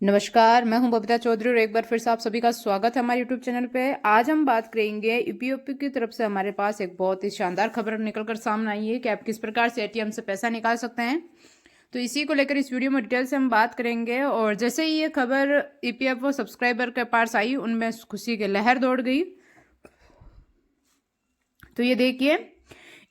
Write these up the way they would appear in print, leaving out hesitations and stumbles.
नमस्कार, मैं हूं बबीता चौधरी और एक बार फिर से आप सभी का स्वागत है हमारे यूट्यूब चैनल पे। आज हम बात करेंगे ईपीएफओ की तरफ से हमारे पास एक बहुत ही शानदार खबर निकलकर सामने आई है कि आप किस प्रकार से एटीएम से पैसा निकाल सकते हैं। तो इसी को लेकर इस वीडियो में डिटेल से हम बात करेंगे। और जैसे ही ये खबर ईपीएफओ सब्सक्राइबर के पास आई, उनमें खुशी की लहर दौड़ गई। तो ये देखिए,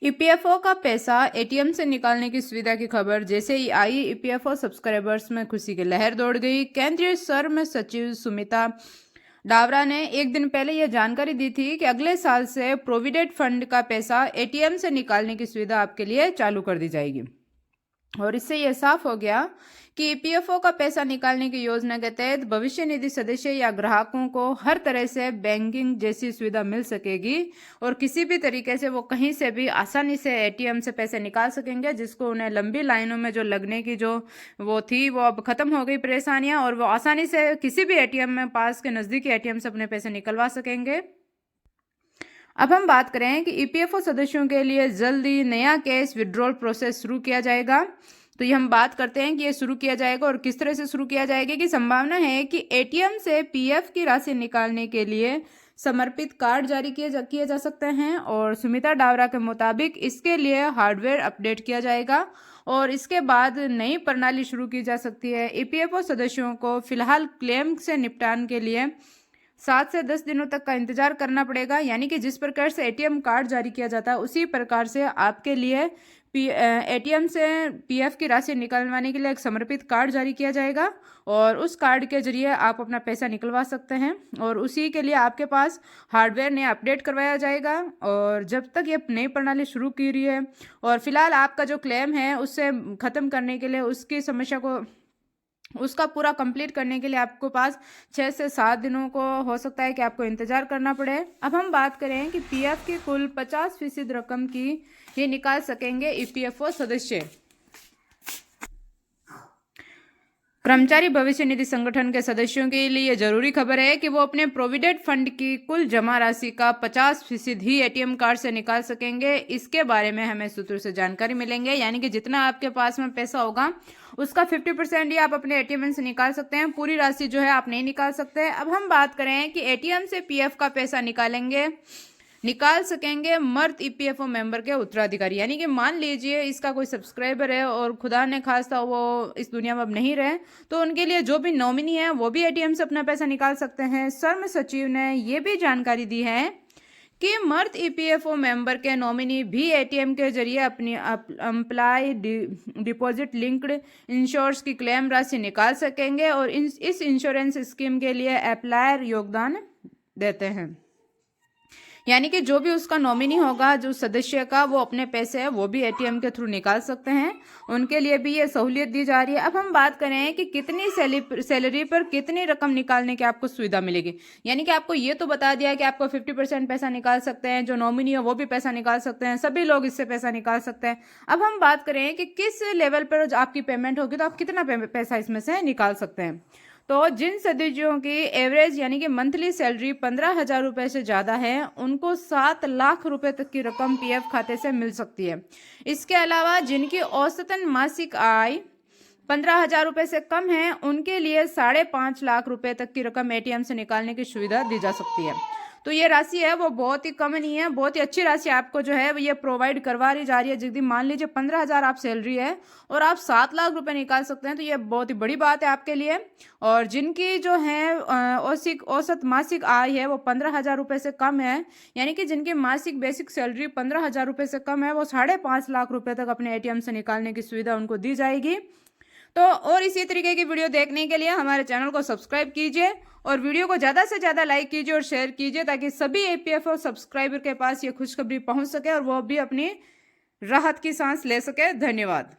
ईपीएफओ का पैसा एटीएम से निकालने की सुविधा की खबर जैसे ही आई, ईपीएफओ सब्सक्राइबर्स में खुशी की लहर दौड़ गई। केंद्रीय श्रम सचिव सुमिता डावरा ने एक दिन पहले यह जानकारी दी थी कि अगले साल से प्रोविडेंट फंड का पैसा एटीएम से निकालने की सुविधा आपके लिए चालू कर दी जाएगी। और इससे यह साफ हो गया कि ईपीएफओ का पैसा निकालने की योजना के तहत भविष्य निधि सदस्य या ग्राहकों को हर तरह से बैंकिंग जैसी सुविधा मिल सकेगी और किसी भी तरीके से वो कहीं से भी आसानी से एटीएम से पैसे निकाल सकेंगे, जिसको उन्हें लंबी लाइनों में जो लगने की जो वो थी वो अब खत्म हो गई परेशानियां, और वो आसानी से किसी भी एटीएम में पास के नज़दीकी एटीएम से अपने पैसे निकलवा सकेंगे। अब हम बात करें कि ईपीएफओ सदस्यों के लिए जल्दी नया कैश विड्रॉल प्रोसेस शुरू किया जाएगा। तो ये हम बात करते हैं कि ये शुरू किया जाएगा और किस तरह से शुरू किया जाएगा। कि संभावना है कि एटीएम से पीएफ की राशि निकालने के लिए समर्पित कार्ड जारी किए जा सकते हैं। और सुमिता डावरा के मुताबिक इसके लिए हार्डवेयर अपडेट किया जाएगा और इसके बाद नई प्रणाली शुरू की जा सकती है। ईपीएफओ सदस्यों को फिलहाल क्लेम से निपटान के लिए 7 से 10 दिनों तक का इंतजार करना पड़ेगा। यानी कि जिस प्रकार से एटीएम कार्ड जारी किया जाता है उसी प्रकार से आपके लिए एटीएम से पीएफ की राशि निकलवाने के लिए एक समर्पित कार्ड जारी किया जाएगा और उस कार्ड के जरिए आप अपना पैसा निकलवा सकते हैं। और उसी के लिए आपके पास हार्डवेयर ने अपडेट करवाया जाएगा। और जब तक ये नई प्रणाली शुरू की रही है और फिलहाल आपका जो क्लेम है उससे ख़त्म करने के लिए उसकी समस्या को उसका पूरा कंप्लीट करने के लिए आपको पास 6 से 7 दिनों को हो सकता है कि आपको इंतजार करना पड़े। अब हम बात करें कि पीएफ की कुल 50% रकम की ये निकाल सकेंगे ईपीएफओ सदस्य। कर्मचारी भविष्य निधि संगठन के सदस्यों के लिए जरूरी खबर है कि वो अपने प्रोविडेंट फंड की कुल जमा राशि का 50% ही एटीएम कार्ड से निकाल सकेंगे। इसके बारे में हमें सूत्रों से जानकारी मिलेंगे, यानी कि जितना आपके पास में पैसा होगा उसका 50% ही आप अपने एटीएम से निकाल सकते हैं, पूरी राशि जो है आप नहीं निकाल सकते। अब हम बात करें कि एटीएम से पीएफ का पैसा निकाल सकेंगे मर्द ईपीएफओ मेंबर के उत्तराधिकारी। यानी कि मान लीजिए इसका कोई सब्सक्राइबर है और खुदा ने खास्ता वो इस दुनिया में अब नहीं रहे, तो उनके लिए जो भी नॉमिनी है वो भी एटीएम से अपना पैसा निकाल सकते हैं। श्रम सचिव ने ये भी जानकारी दी है कि मर्द ईपीएफओ मेंबर के नॉमिनी भी एटीएम के जरिए अपनी एम्प्लॉय डिपॉजिट लिंक्ड इंश्योरेंस की क्लेम राशि निकाल सकेंगे और इस इंश्योरेंस स्कीम के लिए एप्लायर योगदान देते हैं। यानी कि जो भी उसका नॉमिनी होगा, जो सदस्य का, वो अपने पैसे है वो भी एटीएम के थ्रू निकाल सकते हैं, उनके लिए भी ये सहूलियत दी जा रही है। अब हम बात करें कि कितनी सैलरी पर कितनी रकम निकालने की आपको सुविधा मिलेगी। यानी कि आपको ये तो बता दिया कि आपको 50% पैसा निकाल सकते हैं, जो नॉमिनी है वो भी पैसा निकाल सकते हैं, सभी लोग इससे पैसा निकाल सकते हैं। अब हम बात करें कि किस लेवल पर आपकी पेमेंट होगी तो आप कितना पैसा इसमें से निकाल सकते हैं। तो जिन सदस्यों की एवरेज यानी कि मंथली सैलरी 15,000 रुपये से ज़्यादा है उनको 7 लाख रुपए तक की रकम पीएफ खाते से मिल सकती है। इसके अलावा जिनकी औसतन मासिक आय 15,000 रुपये से कम है उनके लिए 5.5 लाख रुपए तक की रकम एटीएम से निकालने की सुविधा दी जा सकती है। तो ये राशि है वो बहुत ही कम नहीं है, बहुत ही अच्छी राशि आपको जो है ये प्रोवाइड करवा रही जा रही है। यदि मान लीजिए 15,000 आप सैलरी है और आप 7 लाख रुपए निकाल सकते हैं तो ये बहुत ही बड़ी बात है आपके लिए। और जिनकी जो है औसत मासिक आय है वो 15,000 रुपये से कम है, यानी कि जिनकी मासिक बेसिक सैलरी 15,000 रुपये से कम है, वो 5.5 लाख रुपये तक अपने एटीएम से निकालने की सुविधा उनको दी जाएगी। तो और इसी तरीके की वीडियो देखने के लिए हमारे चैनल को सब्सक्राइब कीजिए और वीडियो को ज़्यादा से ज़्यादा लाइक कीजिए और शेयर कीजिए ताकि सभी ईपीएफओ सब्सक्राइबर के पास ये खुशखबरी पहुंच सके और वो भी अपनी राहत की सांस ले सके। धन्यवाद।